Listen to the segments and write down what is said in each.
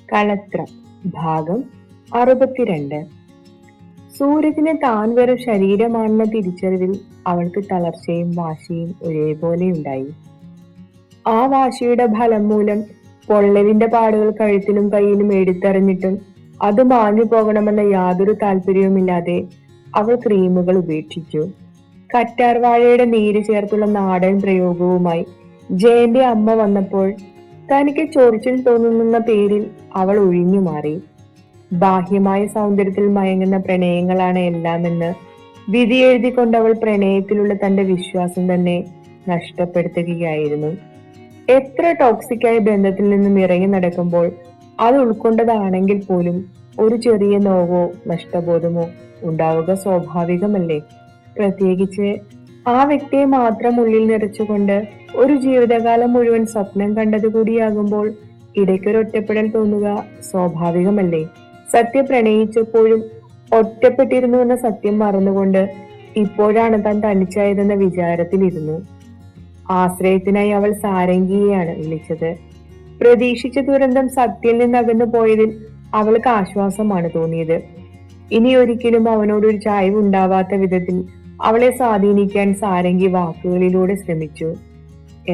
കളത്രം ഭാഗം 62. സൂരജിന് താൻ വെറും ശരീരമാണെന്ന തിരിച്ചറിവിൽ അവൾക്ക് തളർച്ചയും വാശിയും ഒരേപോലെയുണ്ടായി. ആ വാശിയുടെ ഫലം മൂലം പൊള്ളലിന്റെ പാടുകൾ കഴുത്തിലും കയ്യിലും എടുത്തെറിഞ്ഞിട്ടും അത് മാഞ്ഞു പോകണമെന്ന യാതൊരു താല്പര്യവുമില്ലാതെ അവൾ ക്രീമുകൾ ഉപേക്ഷിച്ചു. കറ്റാർവാഴയുടെ നീര് ചേർത്തുള്ള നാടൻ പ്രയോഗവുമായി ജയന്റെ അമ്മ വന്നപ്പോൾ തനിക്ക് ചൊറിച്ചിൽ തോന്നുന്ന പേരിൽ അവൾ ഒഴിഞ്ഞു മാറി. ബാഹ്യമായ സൗന്ദര്യത്തിൽ മയങ്ങുന്ന പ്രണയങ്ങളാണ് എല്ലാമെന്ന് വിധി എഴുതിക്കൊണ്ട് അവൾ പ്രണയത്തിലുള്ള തന്റെ വിശ്വാസം തന്നെ നഷ്ടപ്പെടുത്തുകയായിരുന്നു. എത്ര ടോക്സിക്കായ ബന്ധത്തിൽ നിന്നും ഇറങ്ങി നടക്കുമ്പോൾ അത് ഉൾക്കൊണ്ടതാണെങ്കിൽ പോലും ഒരു ചെറിയ നോവോ നഷ്ടബോധമോ ഉണ്ടാവുക സ്വാഭാവികമല്ലേ? പ്രത്യേകിച്ച് ആ വ്യക്തിയെ മാത്രം ഉള്ളിൽ നിറച്ചുകൊണ്ട് ഒരു ജീവിതകാലം മുഴുവൻ സ്വപ്നം കണ്ടത് കൂടിയാകുമ്പോൾ ഇടയ്ക്കൊരു ഒറ്റപ്പെടൽ തോന്നുക സ്വാഭാവികമല്ലേ? സത്യ പ്രണയിച്ചപ്പോഴും ഒറ്റപ്പെട്ടിരുന്നു എന്ന സത്യം മറന്നുകൊണ്ട് ഇപ്പോഴാണ് താൻ തനിച്ചായതെന്ന വിചാരത്തിലിരുന്നു. ആശ്രയത്തിനായി അവൾ സാരംഗിയെയാണ് വിളിച്ചത്. പ്രതീക്ഷിച്ച ദുരന്തം സത്യയിൽ നിന്ന് അകന്നു പോയതിൽ അവൾക്ക് ആശ്വാസമാണ് തോന്നിയത്. ഇനി ഒരിക്കലും അവനോടൊരു ചായ്വ് ഉണ്ടാവാത്ത വിധത്തിൽ അവളെ സ്വാധീനിക്കാൻ സാരംഗി വാക്കുകളിലൂടെ ശ്രമിച്ചു.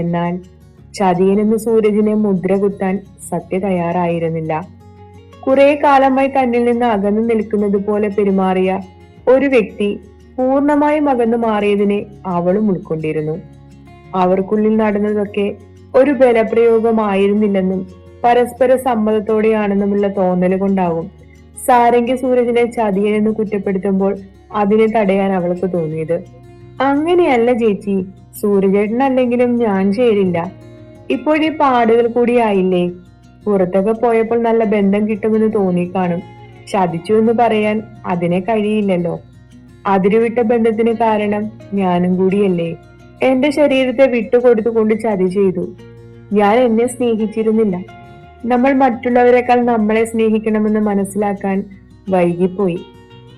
എന്നാൽ ചതിയനെന്ന് സൂരജിനെ മുദ്ര കുത്താൻ സത്യ തയ്യാറായിരുന്നില്ല. കുറെ കാലമായി തന്നിൽ നിന്ന് അകന്നു നിൽക്കുന്നത് പോലെ പെരുമാറിയ ഒരു വ്യക്തി പൂർണ്ണമായും അകന്നു മാറിയതിനെ അവളും ഉൾക്കൊണ്ടിരുന്നു. അവർക്കുള്ളിൽ നടന്നതൊക്കെ ഒരു ബലപ്രയോഗമായിരുന്നില്ലെന്നും പരസ്പര സമ്മതത്തോടെയാണെന്നുമുള്ള തോന്നല് കൊണ്ടാവും സാരംഗി സൂരജിനെ ചതിയനെന്ന് കുറ്റപ്പെടുത്തുമ്പോൾ അതിനെ തടയാൻ അവൾക്ക് തോന്നിയത്. അങ്ങനെയല്ല ചേച്ചി, സൂര്യചേട്ടനല്ലെങ്കിലും ഞാൻ ചേരില്ല. ഇപ്പോഴീ പാടുകൾ കൂടി ആയില്ലേ? പുറത്തൊക്കെ പോയപ്പോൾ നല്ല ബന്ധം കിട്ടുമെന്ന് തോന്നിക്കാണും. ചതിച്ചു എന്ന് പറയാൻ അതിനെ കഴിയില്ലല്ലോ. അതിരുവിട്ട ബന്ധത്തിന് കാരണം ഞാനും കൂടിയല്ലേ? എന്റെ ശരീരത്തെ വിട്ടുകൊടുത്തുകൊണ്ട് ചതി ചെയ്തു. ഞാൻ എന്നെ സ്നേഹിച്ചിരുന്നില്ല. നമ്മൾ മറ്റുള്ളവരെക്കാൾ നമ്മളെ സ്നേഹിക്കണമെന്ന് മനസ്സിലാക്കാൻ വൈകിപ്പോയി.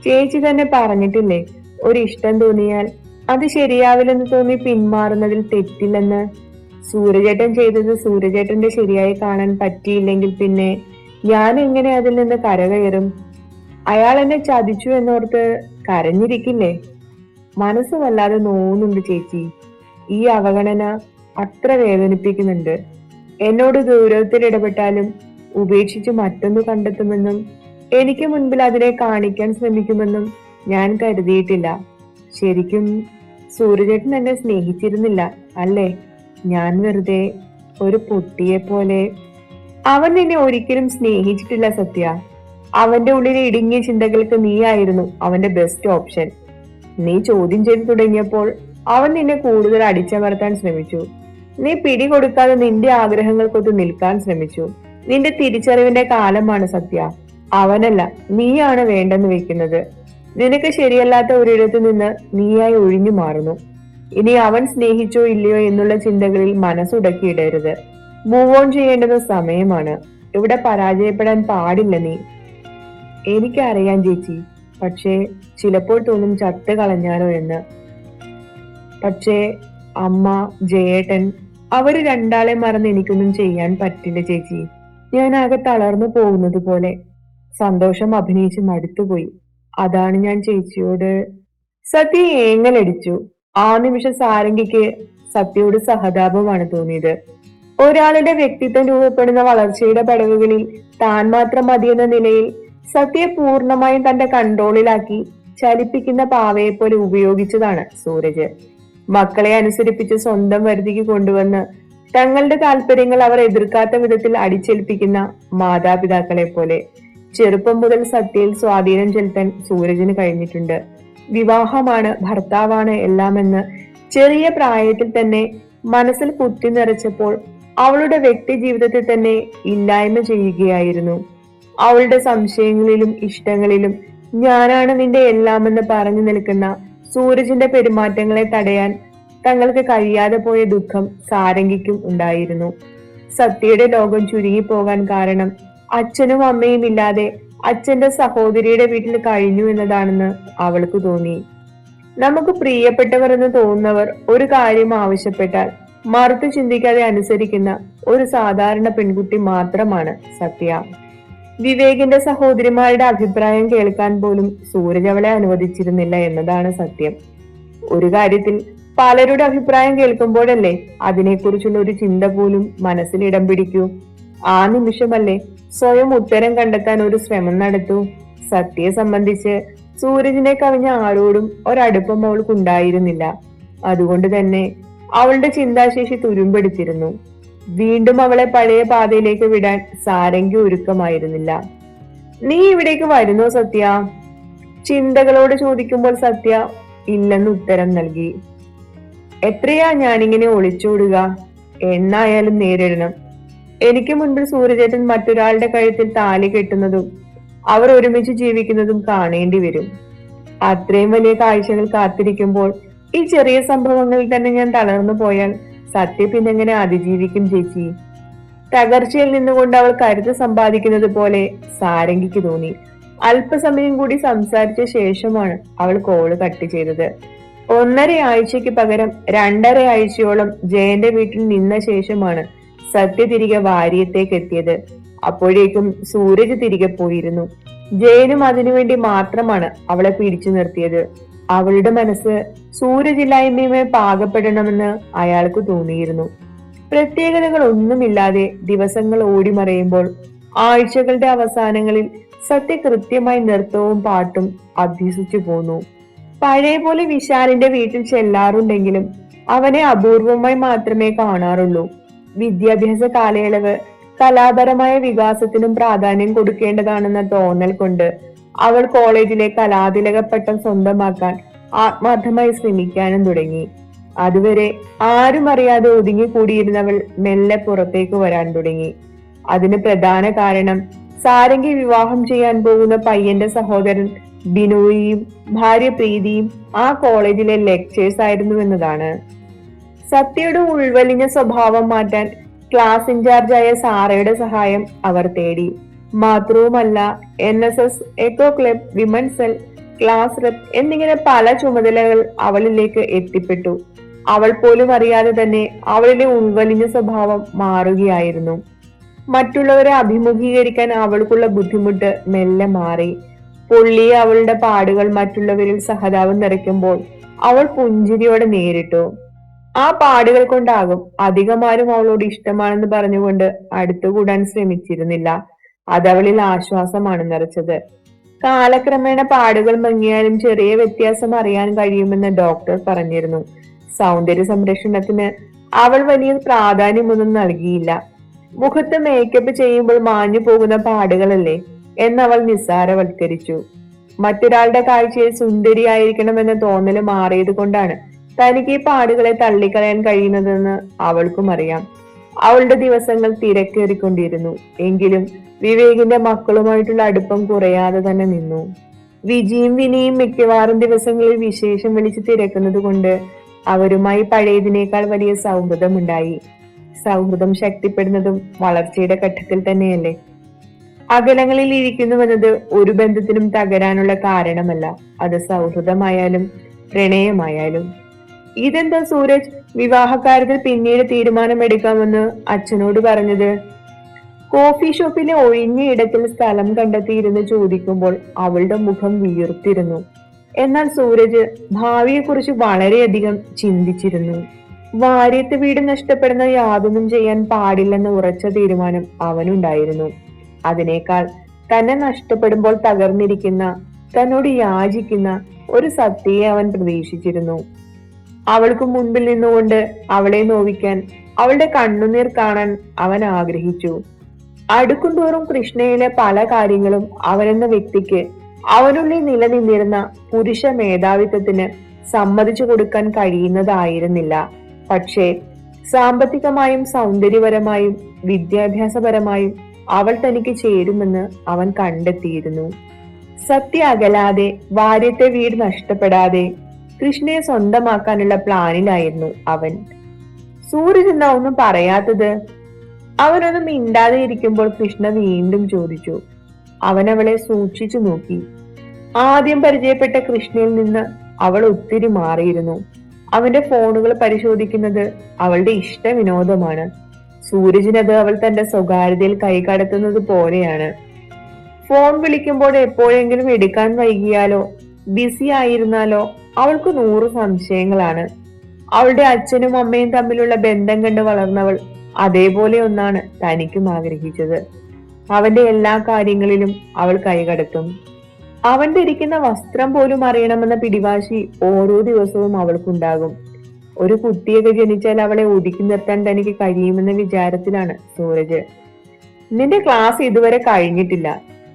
ചേച്ചി തന്നെ പറഞ്ഞിട്ടില്ലേ, ഒരു ഇഷ്ടം തോന്നിയാൽ അത് ശരിയാവില്ലെന്ന് തോന്നി പിന്മാറുന്നതിൽ തെറ്റില്ലെന്ന്. സൂര്യചേട്ടൻ ചെയ്തത് സൂര്യചേട്ടന്റെ ശരിയായി കാണാൻ പറ്റിയില്ലെങ്കിൽ പിന്നെ ഞാൻ എങ്ങനെ അതിൽ നിന്ന് കരകയറും? അയാൾ എന്നെ ചതിച്ചു എന്നോർത്ത് കരഞ്ഞിരിക്കില്ലേ? മനസ്സ് വല്ലാതെ നോവുന്നുണ്ട് ചേച്ചി. ഈ അവഗണന അത്ര വേദനിപ്പിക്കുന്നുണ്ട്. എന്നോട് ഗൗരവത്തിൽ ഇടപെട്ടാലും ഉപേക്ഷിച്ച് മറ്റൊന്ന് കണ്ടെത്തുമെന്നും എനിക്ക് മുൻപിൽ അതിനെ കാണിക്കാൻ ശ്രമിക്കുമെന്നും ഞാൻ കരുതിയിട്ടില്ല. ശരിക്കും സൂര്യചേട്ടൻ എന്നെ സ്നേഹിച്ചിരുന്നില്ല അല്ലേ? ഞാൻ വെറുതെ ഒരു പൊട്ടിയെ പോലെ. അവൻ നിന്നെ ഒരിക്കലും സ്നേഹിച്ചിട്ടില്ല സത്യ. അവന്റെ ഉള്ളിലെ ഇടുങ്ങിയ ചിന്തകൾക്ക് നീയായിരുന്നു അവന്റെ ബെസ്റ്റ് ഓപ്ഷൻ. നീ ചോദ്യം ചെയ്തു തുടങ്ങിയപ്പോൾ അവൻ നിന്നെ കൂടുതൽ അടിച്ചമർത്താൻ ശ്രമിച്ചു. നീ പിടികൊടുക്കാതെ നിന്റെ ആഗ്രഹങ്ങൾക്കൊത്ത് നിൽക്കാൻ ശ്രമിച്ചു. നിന്റെ തിരിച്ചറിവിന്റെ കാലമാണ് സത്യ. അവനല്ല, നീയാണ് വേണ്ടെന്ന് വെക്കുന്നത്. നിനക്ക് ശരിയല്ലാത്ത ഒരിടത്തു നിന്ന് നീയായി ഒഴിഞ്ഞു മാറുന്നു. ഇനി അവൻ സ്നേഹിച്ചോ ഇല്ലയോ എന്നുള്ള ചിന്തകളിൽ മനസ്സുടക്കിയിടരുത്. മൂവ് ഓൺ ചെയ്യേണ്ടത് സമയമാണ്. ഇവിടെ പരാജയപ്പെടാൻ പാടില്ല നീ. എനിക്കറിയാം ചേച്ചി, പക്ഷേ ചിലപ്പോൾ തോന്നും ചത്ത് കളഞ്ഞാലോ എന്ന്. പക്ഷേ അമ്മ, ജയേട്ടൻ, അവര് രണ്ടാളെ മറന്ന് എനിക്കൊന്നും ചെയ്യാൻ പറ്റില്ല ചേച്ചി. ഞാൻ ആകെ തളർന്നു പോകുന്നത് പോലെ. സന്തോഷം അഭിനയിച്ച് മടുത്തുപോയി. അതാണ് ഞാൻ ചേച്ചിയോട്. സത്യ ഏങ്ങലടിച്ചു. ആ നിമിഷം സാരംഗിക്ക് സത്യയോട് സഹതാപമാണ് തോന്നിയത്. ഒരാളുടെ വ്യക്തിത്വം രൂപപ്പെടുന്ന വളർച്ചയുടെ പടവുകളിൽ താൻ മാത്രം മതിയെന്ന നിലയിൽ സത്യയെ പൂർണ്ണമായും തന്റെ കൺട്രോളിലാക്കി ചലിപ്പിക്കുന്ന പാവയെ പോലെ ഉപയോഗിച്ചതാണ് സൂരജ്. മക്കളെ അനുസരിപ്പിച്ച് സ്വന്തം വരുതിക്ക് കൊണ്ടുവന്ന് തങ്ങളുടെ താല്പര്യങ്ങൾ അവർ എതിർക്കാത്ത വിധത്തിൽ അടിച്ചേൽപ്പിക്കുന്ന മാതാപിതാക്കളെ പോലെ ചെറുപ്പം മുതൽ സത്യയിൽ സ്വാധീനം ചെലുത്താൻ സൂരജിന് കഴിഞ്ഞിട്ടുണ്ട്. വിവാഹമാണ്, ഭർത്താവാണ് എല്ലാമെന്ന് ചെറിയ പ്രായത്തിൽ തന്നെ മനസ്സിൽ കുത്തി നിറച്ചപ്പോൾ അവളുടെ വ്യക്തി ജീവിതത്തെ തന്നെ ഇല്ലായ്മ ചെയ്യുകയായിരുന്നു. അവളുടെ സംശയങ്ങളിലും ഇഷ്ടങ്ങളിലും ഞാനാണ് നിന്റെ എല്ലാമെന്ന് പറഞ്ഞു നിൽക്കുന്ന സൂരജിന്റെ പെരുമാറ്റങ്ങളെ തടയാൻ തങ്ങൾക്ക് കഴിയാതെ പോയ ദുഃഖം സാരംഗിക്കും ഉണ്ടായിരുന്നു. സത്യയുടെ ലോകം ചുരുങ്ങിപ്പോകാൻ കാരണം അച്ഛനും അമ്മയും ഇല്ലാതെ അച്ഛന്റെ സഹോദരിയുടെ വീട്ടിൽ കഴിഞ്ഞു എന്നതാണെന്ന് അവൾക്ക് തോന്നി. നമുക്ക് പ്രിയപ്പെട്ടവർ എന്ന് തോന്നുന്നവർ ഒരു കാര്യം ആവശ്യപ്പെട്ടാൽ മറുത്തു ചിന്തിക്കാതെ അനുസരിക്കുന്ന ഒരു സാധാരണ പെൺകുട്ടി മാത്രമാണ് സത്യ. വിവേകിന്റെ സഹോദരിമാരുടെ അഭിപ്രായം കേൾക്കാൻ പോലും സൂരജ് അവളെ അനുവദിച്ചിരുന്നില്ല എന്നതാണ് സത്യം. ഒരു കാര്യത്തിൽ പലരുടെ അഭിപ്രായം കേൾക്കുമ്പോഴല്ലേ അതിനെക്കുറിച്ചുള്ള ഒരു ചിന്ത പോലും മനസ്സിൽ ഇടം പിടിക്കൂ. ആ നിമിഷമല്ലേ സ്വയം ഉത്തരം കണ്ടെത്താൻ ഒരു ശ്രമം നടത്തൂ. സത്യയെ സംബന്ധിച്ച് സൂരജിനെ കവിഞ്ഞ ആരോടും ഒരടുപ്പം അവൾക്കുണ്ടായിരുന്നില്ല. അതുകൊണ്ട് തന്നെ അവളുടെ ചിന്താശേഷി തുരുമ്പെടുത്തിരുന്നു. വീണ്ടും അവളെ പഴയ പാതയിലേക്ക് വിടാൻ സാരംഗി ഒരുക്കമായിരുന്നില്ല. നീ ഇവിടേക്ക് വരുന്നോ സത്യ? ചിന്തകളോട് ചോദിക്കുമ്പോൾ സത്യ ഇല്ലെന്ന് ഉത്തരം നൽകി. എത്രയാ ഞാനിങ്ങനെ ഒളിച്ചോടുക? എന്നായാലും നേരിടണം. എനിക്ക് മുൻപിൽ സൂര്യചേട്ടൻ മറ്റൊരാളുടെ കഴുത്തിൽ താലി കെട്ടുന്നതും അവർ ഒരുമിച്ച് ജീവിക്കുന്നതും കാണേണ്ടി വരും. അത്രയും വലിയ കാഴ്ചകൾ കാത്തിരിക്കുമ്പോൾ ഈ ചെറിയ സംഭവങ്ങളിൽ തന്നെ ഞാൻ തളർന്നു പോയാൽ സത്യ പിന്നെങ്ങനെ അതിജീവിക്കും ചേച്ചി? തകർച്ചയിൽ നിന്നുകൊണ്ട് അവൾ കരുത്ത് സമ്പാദിക്കുന്നത് പോലെ സാരംഗിക്ക് തോന്നി. അല്പസമയം കൂടി സംസാരിച്ച ശേഷമാണ് അവൾ കോള് കട്ട് ചെയ്തത്. 1.5 ആഴ്ചയ്ക്ക് പകരം 2.5 ആഴ്ചയോളം ജയന്റെ വീട്ടിൽ നിന്ന ശേഷമാണ് സത്യ തിരികെ വാര്യത്തേക്ക് എത്തിയത്. അപ്പോഴേക്കും സൂരജ് തിരികെ പോയിരുന്നു. ജയനും അതിനുവേണ്ടി മാത്രമാണ് അവളെ പിടിച്ചു നിർത്തിയത്. അവളുടെ മനസ്സ് സൂരജില്ലായ്മയുമായി പാകപ്പെടണമെന്ന് അയാൾക്ക് തോന്നിയിരുന്നു. പ്രത്യേകതകൾ ഒന്നുമില്ലാതെ ദിവസങ്ങൾ ഓടിമറയുമ്പോൾ ആഴ്ചകളുടെ അവസാനങ്ങളിൽ സത്യ കൃത്യമായി നൃത്തവും പാട്ടും അഭ്യസിച്ചു പോന്നു. പഴയ പോലെ വിശാലിന്റെ വീട്ടിൽ ചെല്ലാറുണ്ടെങ്കിലും അവനെ അപൂർവമായി മാത്രമേ കാണാറുള്ളൂ. വിദ്യാഭ്യാസ കാലയളവ് കലാപരമായ വികാസത്തിനും പ്രാധാന്യം കൊടുക്കേണ്ടതാണെന്ന തോന്നൽ കൊണ്ട് അവൾ കോളേജിലെ കലാതിലക പട്ടം സ്വന്തമാക്കാൻ ആത്മാർത്ഥമായി ശ്രമിക്കാനും തുടങ്ങി. അതുവരെ ആരും അറിയാതെ ഒതുങ്ങിക്കൂടിയിരുന്നവൾ മെല്ലെ പുറത്തേക്ക് വരാൻ തുടങ്ങി. അതിന് പ്രധാന കാരണം സാരംഗി വിവാഹം ചെയ്യാൻ പോകുന്ന പയ്യന്റെ സഹോദരൻ ബിനോയിയും ഭാര്യ പ്രീതിയും ആ കോളേജിലെ ലെക്ചേഴ്സ് ആയിരുന്നു എന്നതാണ്. സത്യയുടെ ഉൾവലിഞ്ഞ സ്വഭാവം മാറ്റാൻ ക്ലാസ് ഇൻചാർജായ സാറയുടെ സഹായം അവർ തേടി. മാത്രവുമല്ല NSS, eco club, women cell, class rep എന്നിങ്ങനെ പല ചുമതലകൾ അവളിലേക്ക് എത്തിപ്പെട്ടു. അവൾ പോലും അറിയാതെ തന്നെ അവളിലെ ഉൾവലിഞ്ഞ സ്വഭാവം മാറുകയായിരുന്നു. മറ്റുള്ളവരെ അഭിമുഖീകരിക്കാൻ അവൾക്കുള്ള ബുദ്ധിമുട്ട് മെല്ലെ മാറി. പൊള്ളിയ അവളുടെ പാടുകൾ മറ്റുള്ളവരിൽ സഹതാപം നിറയ്ക്കുമ്പോൾ അവൾ പുഞ്ചിരിയോടെ നേരിട്ടു. ആ പാടുകൾ കൊണ്ടാകും അധികമാരും അവളോട് ഇഷ്ടമാണെന്ന് പറഞ്ഞുകൊണ്ട് അടുത്തുകൂടാൻ ശ്രമിച്ചിരുന്നില്ല. അതവളിൽ ആശ്വാസമാണ് നിറച്ചത്. കാലക്രമേണ പാടുകൾ മങ്ങിയാലും ചെറിയ വ്യത്യാസം അറിയാൻ കഴിയുമെന്ന് ഡോക്ടർ പറഞ്ഞിരുന്നു. സൗന്ദര്യ സംരക്ഷണത്തിന് അവൾ വലിയ പ്രാധാന്യമൊന്നും നൽകിയില്ല. മുഖത്ത് മേക്കപ്പ് ചെയ്യുമ്പോൾ മാഞ്ഞു പോകുന്ന പാടുകളല്ലേ എന്നവൾ നിസ്സാരവൽക്കരിച്ചു. മറ്റൊരാളുടെ കാഴ്ചയിൽ സുന്ദരിയായിരിക്കണമെന്ന തോന്നല് മാറിയത് കൊണ്ടാണ് തനിക്ക് ഈ പാടുകളെ തള്ളിക്കളയാൻ കഴിയുന്നതെന്ന് അവൾക്കും അറിയാം. അവളുടെ ദിവസങ്ങൾ തിരക്കേറിക്കൊണ്ടിരുന്നു. എങ്കിലും വിവേകിന്റെ മക്കളുമായിട്ടുള്ള അടുപ്പം കുറയാതെ തന്നെ നിന്നു. വിജിയും വിനിയും മിക്കവാറും ദിവസങ്ങളിൽ വിശേഷം വിളിച്ച് തിരക്കുന്നത് കൊണ്ട് അവരുമായി പഴയതിനേക്കാൾ വലിയ സൗഹൃദമുണ്ടായി. സൗഹൃദം ശക്തിപ്പെടുന്നതും വളർച്ചയുടെ ഘട്ടത്തിൽ തന്നെയല്ലേ. അകലങ്ങളിൽ ഇരിക്കുന്നുവെന്നത് ഒരു ബന്ധത്തിനും തകരാനുള്ള കാരണമല്ല, അത് സൗഹൃദമായാലും പ്രണയമായാലും. ഇതെന്താ സൂരജ് വിവാഹക്കാര്യത്തിൽ പിന്നീട് തീരുമാനമെടുക്കാമെന്ന് അച്ഛനോട് പറഞ്ഞത്? കോഫി ഷോപ്പിലെ ഒഴിഞ്ഞ ഇടത്തിൽ സ്ഥലം കണ്ടെത്തിയിരുന്ന് ചോദിക്കുമ്പോൾ അവളുടെ മുഖം വീർത്തിരുന്നു. എന്നാൽ സൂരജ് ഭാവിയെക്കുറിച്ച് വളരെയധികം ചിന്തിച്ചിരുന്നു. വാര്യത്ത് വീട് നഷ്ടപ്പെടുന്ന യാതൊന്നും ചെയ്യാൻ പാടില്ലെന്ന ഉറച്ച തീരുമാനം അവനുണ്ടായിരുന്നു. അതിനേക്കാൾ തന്നെ നഷ്ടപ്പെടുമ്പോൾ തകർന്നിരിക്കുന്ന, തന്നോട് യാചിക്കുന്ന ഒരു സത്യയെ അവൻ പ്രതീക്ഷിച്ചിരുന്നു. അവൾക്ക് മുൻപിൽ നിന്നുകൊണ്ട് അവളെ നോവിക്കാൻ, അവളുടെ കണ്ണുനീർ കാണാൻ അവൻ ആഗ്രഹിച്ചു. അടുക്കുംതോറും കൃഷ്ണയിലെ പല കാര്യങ്ങളും അവനെന്ന വ്യക്തിക്ക്, അവനുള്ളിൽ നിലനിന്നിരുന്ന പുരുഷ മേധാവിത്വത്തിന് സമ്മതിച്ചു കൊടുക്കാൻ കഴിയുന്നതായിരുന്നില്ല. പക്ഷേ സാമ്പത്തികമായും സൗന്ദര്യപരമായും വിദ്യാഭ്യാസപരമായും അവൾ തനിക്ക് ചേരുമെന്ന് അവൻ കണ്ടെത്തിയിരുന്നു. സത്യ അകലാതെ, വാര്യത്തെ വീട് നഷ്ടപ്പെടാതെ കൃഷ്ണയെ സ്വന്തമാക്കാനുള്ള പ്ലാനിലായിരുന്നു അവൻ. സൂരജ് എന്താ ഒന്നും പറയാത്തത്? അവനൊന്നും മിണ്ടാതെ ഇരിക്കുമ്പോൾ കൃഷ്ണ വീണ്ടും ചോദിച്ചു. അവൻ അവളെ സൂക്ഷിച്ചു നോക്കി. ആദ്യം പരിചയപ്പെട്ട കൃഷ്ണയിൽ നിന്ന് അവൾ ഒത്തിരി മാറിയിരുന്നു. അവന്റെ ഫോണുകൾ പരിശോധിക്കുന്നത് അവളുടെ ഇഷ്ട വിനോദമാണ്. സൂരജിനത് അവൾ തന്റെ സ്വകാര്യതയിൽ കൈകടത്തുന്നത് പോലെയാണ്. ഫോൺ വിളിക്കുമ്പോൾ എപ്പോഴെങ്കിലും എടുക്കാൻ വൈകിയാലോ ബിസി ആയിരുന്നാലോ അവൾക്ക് 100 സംശയങ്ങളാണ്. അവളുടെ അച്ഛനും അമ്മയും തമ്മിലുള്ള ബന്ധം കണ്ട് വളർന്നവൾ അതേപോലെ ഒന്നാണ് തനിക്കും ആഗ്രഹിച്ചത്. അവന്റെ എല്ലാ കാര്യങ്ങളിലും അവൾ കൈകടത്തും. അവൻ ധരിക്കുന്ന വസ്ത്രം പോലും അറിയണമെന്ന പിടിവാശി ഓരോ ദിവസവും അവൾക്കുണ്ടാകും. ഒരു കുട്ടിയൊക്കെ ജനിച്ചാൽ അവളെ ഒതുക്കി നിർത്താൻ തനിക്ക് കഴിയുമെന്ന വിചാരത്തിലാണ് സൂരജ്. നിന്റെ ക്ലാസ് ഇതുവരെ കഴിഞ്ഞിട്ടില്ല.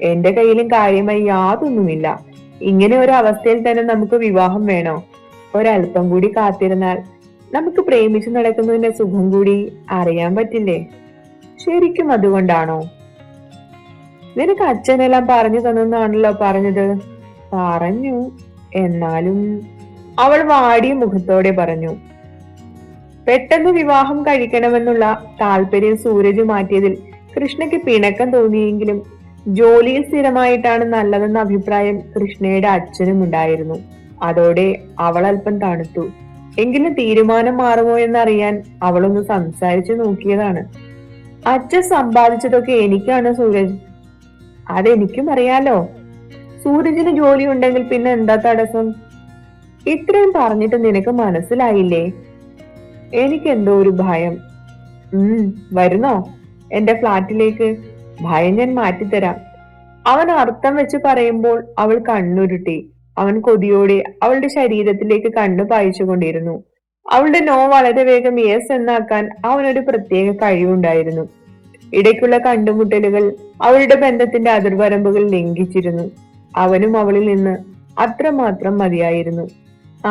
എന്റെ കയ്യിലും കാര്യമായി യാതൊന്നുമില്ല. ഇങ്ങനെ ഒരു അവസ്ഥയിൽ തന്നെ നമുക്ക് വിവാഹം വേണോ? ഒരല്പം കൂടി കാത്തിരുന്നാൽ നമുക്ക് പ്രേമിച്ചു നടക്കുന്നതിന്റെ സുഖം കൂടി അറിയാൻ പറ്റില്ലേ? ശരിക്കും അതുകൊണ്ടാണോ? നിനക്ക് അച്ഛനെല്ലാം പറഞ്ഞു തന്നെന്നാണല്ലോ പറഞ്ഞത്. പറഞ്ഞു, എന്നാലും അവൾ വാടിയ മുഖത്തോടെ പറഞ്ഞു. പെട്ടെന്ന് വിവാഹം കഴിക്കണമെന്നുള്ള താല്പര്യം സൂരജ് മാറ്റിയതിൽ കൃഷ്ണയ്ക്ക് പിണക്കം തോന്നിയെങ്കിലും ജോലിയിൽ സ്ഥിരമായിട്ടാണ് നല്ലതെന്ന അഭിപ്രായം കൃഷ്ണയുടെ അച്ഛനും ഉണ്ടായിരുന്നു. അതോടെ അവൾ അല്പം തണുത്തു. എങ്കിലും തീരുമാനം മാറുമോ എന്നറിയാൻ അവളൊന്ന് സംസാരിച്ചു നോക്കിയതാണ്. അച്ഛൻ സമ്പാദിച്ചതൊക്കെ എനിക്കാണ് സൂരജ്. അതെനിക്കും അറിയാലോ. സൂരജിന് ജോലി ഉണ്ടെങ്കിൽ പിന്നെ എന്താ തടസ്സം? ഇത്രയും പറഞ്ഞിട്ട് നിനക്ക് മനസ്സിലായില്ലേ? എനിക്കെന്തോ ഒരു ഭയം. വരുന്നോ എന്റെ ഫ്ലാറ്റിലേക്ക്? ഭയം ഞാൻ മാറ്റിത്തരാം. അവൻ അർത്ഥം വെച്ച് പറയുമ്പോൾ അവൾ കണ്ണുരുട്ടി. അവൻ കൊതിയോടെ അവളുടെ ശരീരത്തിലേക്ക് കണ്ണു പായിച്ചുകൊണ്ടിരുന്നു. അവളുടെ നോ വളരെ വേഗം യെസ് എന്നാക്കാൻ അവനൊരു പ്രത്യേക കഴിവുണ്ടായിരുന്നു. ഇടയ്ക്കുള്ള കണ്ടുമുട്ടലുകൾ അവളുടെ ബന്ധത്തിന്റെ അതിർവരമ്പുകൾ ലംഘിച്ചിരുന്നു. അവനും അവളിൽ നിന്ന് അത്രമാത്രം മതിയായിരുന്നു.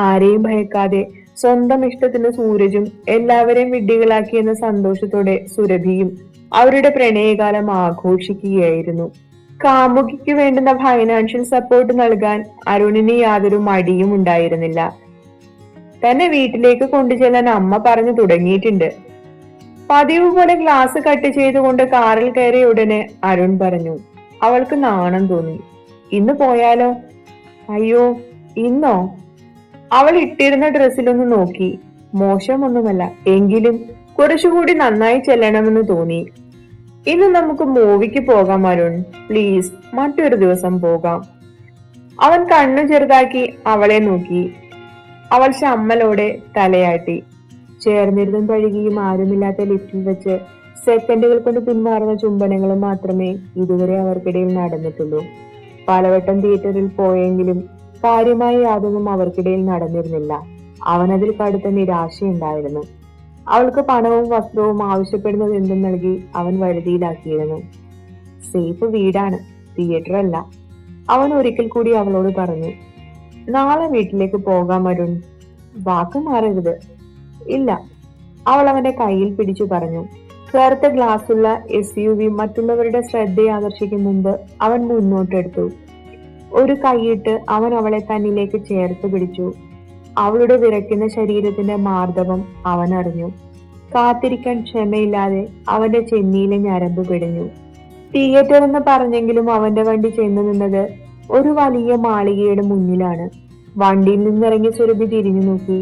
ആരെയും ഭയക്കാതെ സ്വന്തം ഇഷ്ടത്തിന് സൂരജും എല്ലാവരെയും വിഡ്ഢികളാക്കിയെന്ന സന്തോഷത്തോടെ സുരഭിയും അവരുടെ പ്രണയകാലം ആഘോഷിക്കുകയായിരുന്നു. കാമുകിക്ക് വേണ്ടുന്ന ഫൈനാൻഷ്യൽ സപ്പോർട്ട് നൽകാൻ അരുണിന് യാതൊരു മടിയും ഉണ്ടായിരുന്നില്ല. തന്നെ വീട്ടിലേക്ക് കൊണ്ടുചെല്ലാൻ അമ്മ പറഞ്ഞു തുടങ്ങിയിട്ടുണ്ട്. പതിവ് പോലെ ഗ്ലാസ് കട്ട് ചെയ്തുകൊണ്ട് കാറിൽ കയറിയ ഉടനെ അരുൺ പറഞ്ഞു. അവൾക്ക് നാണം തോന്നി. ഇന്ന് പോയാലോ? അയ്യോ, ഇന്നോ? അവൾ ഇട്ടിരുന്ന ഡ്രസ്സിലൊന്ന് നോക്കി. മോശമൊന്നുമല്ല, എങ്കിലും കുറച്ചുകൂടി നന്നായി ചെല്ലണമെന്ന് തോന്നി. ഇന്ന് നമുക്ക് മൂവിക്ക് പോകാം അരുൺ, പ്ലീസ്. മറ്റൊരു ദിവസം പോകാം. അവൻ കണ്ണു ചെറുതാക്കി അവളെ നോക്കി. അവൾ ചമ്മലോടെ തലയാട്ടി. ചേർന്നിരുന്നും തഴുകിയും ആരുമില്ലാത്ത ലിഫ്റ്റിൽ വെച്ച് സെക്കൻഡുകൾ കൊണ്ട് പിന്മാറുന്ന ചുംബനങ്ങളും മാത്രമേ ഇതുവരെ അവർക്കിടയിൽ നടന്നിട്ടുള്ളൂ. പലവട്ടം തിയേറ്ററിൽ പോയെങ്കിലും കാര്യമായി യാതൊന്നും അവർക്കിടയിൽ നടന്നിരുന്നില്ല. അവനതിൽ കടുത്ത നിരാശയുണ്ടായിരുന്നു. അവൾക്ക് പണവും വസ്ത്രവും ആവശ്യപ്പെടുന്നത് എന്തും നൽകി അവൻ വരുതിയിലാക്കിയിരുന്നു. സേഫ് വീടാണ്, തിയേറ്റർ അല്ല. അവൻ ഒരിക്കൽ കൂടി അവളോട് പറഞ്ഞു. നാളെ വീട്ടിലേക്ക് പോകാം അരുൺ. വാക്ക് മാറരുത്. ഇല്ല, അവൾ അവന്റെ കയ്യിൽ പിടിച്ചു പറഞ്ഞു. കറുത്ത ഗ്ലാസുള്ള SUV മറ്റുള്ളവരുടെ ശ്രദ്ധയെ ആകർഷിക്കും മുമ്പ് അവൻ മുന്നോട്ടെടുത്തു. ഒരു കൈയിട്ട് അവൻ അവളെ തന്നിലേക്ക് ചേർത്ത് പിടിച്ചു. അവളുടെ വിറയ്ക്കുന്ന ശരീരത്തിന്റെ മാർദ്ദവം അവൻ അറിഞ്ഞു. കാത്തിരിക്കാൻ ക്ഷമയില്ലാതെ അവന്റെ ചെന്നിയിലെ ഞരമ്പ് പിടിഞ്ഞു. തിയേറ്റർ എന്ന് പറഞ്ഞെങ്കിലും അവന്റെ വണ്ടി ചെന്നു നിന്നത് ഒരു വലിയ മാളികയുടെ മുന്നിലാണ്. വണ്ടിയിൽ നിന്നിറങ്ങി സുരഭി തിരിഞ്ഞു നോക്കി.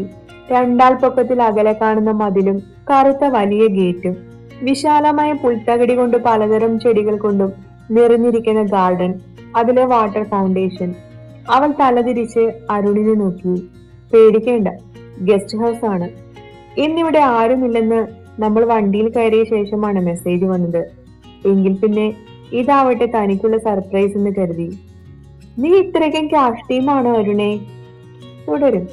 2 ആൾ പൊക്കത്തിൽ അകലെ കാണുന്ന മതിലും കറുത്ത വലിയ ഗേറ്റും വിശാലമായ പുൽത്തകടി കൊണ്ട് പലതരം ചെടികൾ കൊണ്ടും നിറഞ്ഞിരിക്കുന്ന ഗാർഡൻ, അതിലെ വാട്ടർ ഫൗണ്ടേഷൻ. അവൾ തലതിരിച്ച് അരുണിനെ നോക്കി. പേടിക്കേണ്ട, ഗസ്റ്റ് ഹൗസ് ആണ്. ഇന്നിവിടെ ആരുമില്ലെന്ന് നമ്മൾ വണ്ടിയിൽ കയറിയ ശേഷമാണ് മെസ്സേജ് വന്നത്. എങ്കിൽ പിന്നെ ഇതാവട്ടെ തനിക്കുള്ള സർപ്രൈസ് എന്ന് കരുതി. നീ ഇത്രയ്ക്കും ക്യാഷ് ടീമാണോ അരുണേ? തുടരും.